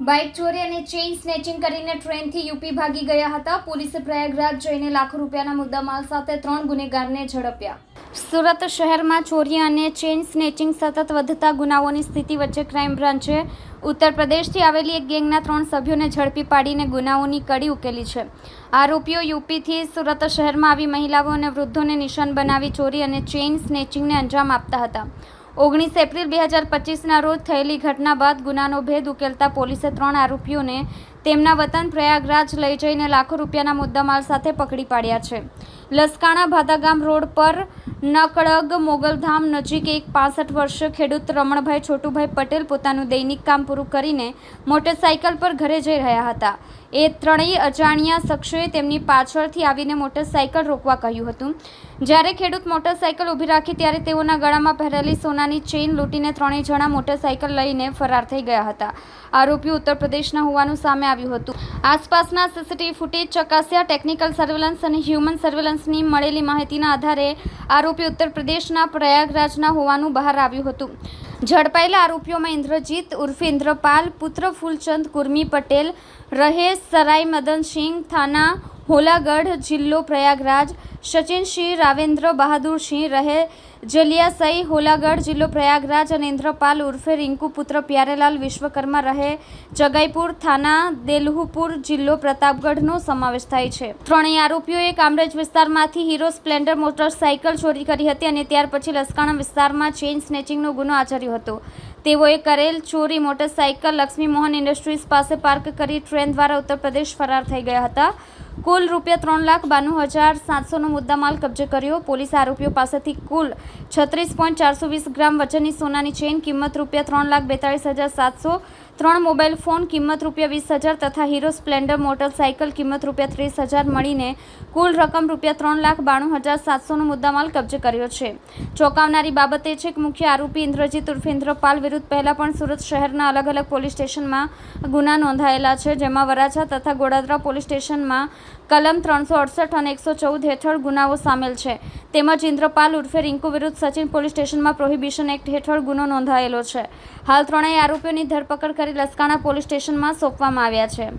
Bike ચોરી અને chain snatching કરીને ટ્રેનથી યુપી ભાગી ગયા હતા. પોલીસે પ્રયાગરાજ જઈને લાખો રૂપિયાના મુદ્દામાલ સાથે 3 ગુનેગારને ઝડપ્યા. સુરત શહેરમાં ચોરી અને ચેઇન સ્નેચિંગ સતત વધતા ગુનાઓની સ્થિતિ વચ્ચે ક્રાઇમ બ્રાન્ચે ઉત્તર પ્રદેશથી આવેલી એક ગેંગના 3 સભ્યોને ઝડપી પાડીને ગુનાઓની કડી ઉકેલી છે. આરોપીઓ યુપીથી સુરત શહેરમાં આવી મહિલાઓ અને વૃદ્ધોને નિશાન બનાવી ચોરી અને ચેઇન સ્નેચિંગને અંજામ આપતા હતા. 19 એપ્રિલ 2025ના રોજ થયેલી ઘટના બાદ ગુનાનો ભેદ ઉકેલતા પોલીસે 3 આરોપીઓને તેમના વતન પ્રયાગરાજ લઈ જઈને લાખો રૂપિયાના મુદ્દામાલ સાથે પકડી પાડ્યા છે. લસકાણા ભાદાગામ રોડ પર નકળગ મોગલધામ નજીક એક 65 વર્ષીય ખેડૂત રમણભાઈ છોટુભાઈ પટેલ પોતાનું દૈનિક કામ પૂરું કરીને મોટરસાઇકલ પર ઘરે જઈ રહ્યા હતા. એ ત્રણેય અજાણ્યા શખ્સોએ તેમની પાછળથી આવીને મોટરસાઇકલ રોકવા કહ્યું હતું. જ્યારે ખેડૂત મોટરસાઇકલ ઊભી રાખી ત્યારે તેઓના ગળામાં પહેરેલી સોનાની ચેઇન લૂંટીને ત્રણેય જણા મોટરસાઇકલ લઈને ફરાર થઈ ગયા હતા. આરોપીઓ ઉત્તર પ્રદેશના હોવાનું સામે આવ્યું હતું. આસપાસના સીસીટીવી ફૂટેજ ચકાસ્યા. ટેકનિકલ સર્વેલન્સ અને હ્યુમન સર્વેલન્સની મળેલી માહિતીના આધારે આરોપી ઉત્તર પ્રદેશના પ્રયાગરાજના હોવાનું બહાર આવ્યું હતું. ઝડપાયેલા આરોપીઓમાં ઇન્દ્રજીત ઉર્ફે ઇન્દ્રપાલ પુત્ર ફૂલચંદ કુર્મી પટેલ રહે સરાય મદનસિંહ થાના હોલાગઢ જિલ્લો પ્રયાગરાજ, સચિનસિંહ રાવેન્દ્ર બહાદુરસિંહ રહે જલિયાસઈ હોલાગઢ જિલ્લો પ્રયાગરાજ અને ઇન્દ્રપાલ ઉર્ફે રિંકુ પુત્ર પ્યારેલાલ વિશ્વકર્મા રહે જગાઈપુર થાના દેલહુપુર જિલ્લો પ્રતાપગઢનો સમાવેશ થાય છે. ત્રણેય આરોપીઓએ કામરેજ વિસ્તારમાંથી હીરો સ્પ્લેન્ડર મોટરસાઇકલ ચોરી કરી હતી અને ત્યાર પછી લસકાણા વિસ્તારમાં ચેઇન સ્નેચિંગનો ગુનો આચર્યો હતો. તેઓએ કરેલ ચોરી મોટરસાઇકલ લક્ષ્મી મોહન ઇન્ડસ્ટ્રીઝ પાસે પાર્ક કરી ટ્રેન દ્વારા ઉત્તર પ્રદેશ ફરાર થઈ ગયા હતા. કુલ ₹3,92,700નો મુદ્દામાલ કબજે કર્યો. પોલીસે આરોપીઓ પાસેથી કુલ 36.420 ગ્રામ વજનની સોનાની ચેઇન કિંમત ₹42,42,700, 3 મોબાઈલ ફોન કિંમત ₹20,000 તથા હીરો સ્પ્લેન્ડર મોટરસાઇકલ કિંમત ₹30,000 મળીને કુલ રકમ ₹3,92,700નો મુદ્દામાલ કબજે કર્યો છે. ચોંકાવનારી બાબત એ છે કે મુખ્ય આરોપી ઇન્દ્રજીત ઉર્ફે ઇન્દ્રપાલ વિરુદ્ધ પહેલા પણ સુરત શહેરના અલગ અલગ પોલીસ સ્ટેશનમાં ગુના નોંધાયેલા છે, જેમાં વરાછા તથા ગોડાદરા પોલીસ સ્ટેશનમાં કલમ 368 અને 114 હેઠળ ગુનાઓ સામેલ છે. તેમજ ઇન્દ્રપાલ ઉર્ફે રિંકુ વિરુદ્ધ સચિન પોલીસ સ્ટેશનમાં પ્રોહિબિશન એક્ટ હેઠળ ગુનો નોંધાયેલો છે. હાલ ત્રણેય આરોપીઓની ધરપકડ કરી લસકાણા પોલીસ સ્ટેશનમાં સોંપવામાં આવ્યા છે.